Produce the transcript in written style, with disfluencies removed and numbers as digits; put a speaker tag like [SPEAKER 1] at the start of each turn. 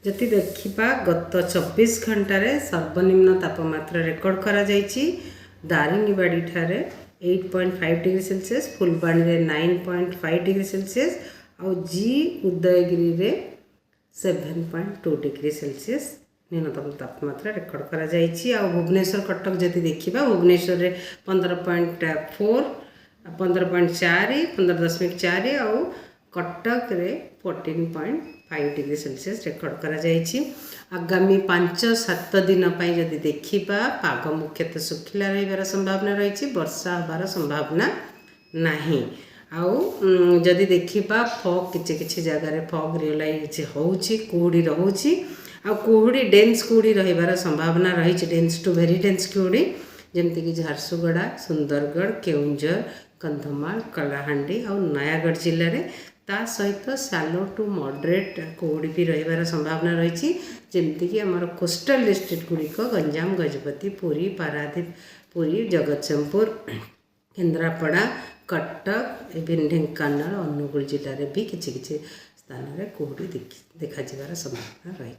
[SPEAKER 1] जति देखा गत 24 घंटार सर्वनिम्न तापमात्रा रेकर्ड करा दारिंगबाड़ी ठारे 8.5 डिग्री सेल्सियस, फुलबाणी रे 9.5 डिग्री सेल्सियस और जी उदयगिरी रे 7.2 डिग्री सेल्सियस न्यूनतम तापमात्रा रेकर्ड करा भुवनेश्वर कटक जति देखा भुवनेश्वर रे 15.4 15.4 15.4 और कटक रे 14.5 डिग्री सेल्सियस रेकर्ड करा आगामी 5-7 दिन जदि देखा पाग मुख्यतः सुखिला रही संभावना रही वर्षा होबार संभावना नहीं आउ जदि देखा फग किसी जगार फग रियलाइज होउछि कुहुड़ी रोचे आ कुहुड़ी डेन्स कुहुड़ी रहिबार संभावना रही डेन्स टू वेरी डेन्स कुहुड़ी जमती कि झारसुगुड़ा सुंदरगढ़ केउंझर कंधमाल कलाहांडी और नयागढ़ जिले में ता सहित सालो टू मॉडरेट कुहुड़ी भी रहिबार संभावना रही जमती कि आमर कोस्टल डिस्ट्रिक्ट गुड़िक गंजाम गजपति पुरी पारादीप पुरी जगतसिंहपुर केन्द्रापड़ा कटक एवं ढेंकानाल अनुगुल जिले में भी किसी स्थान में कुहुड़ी देखा संभावना रही।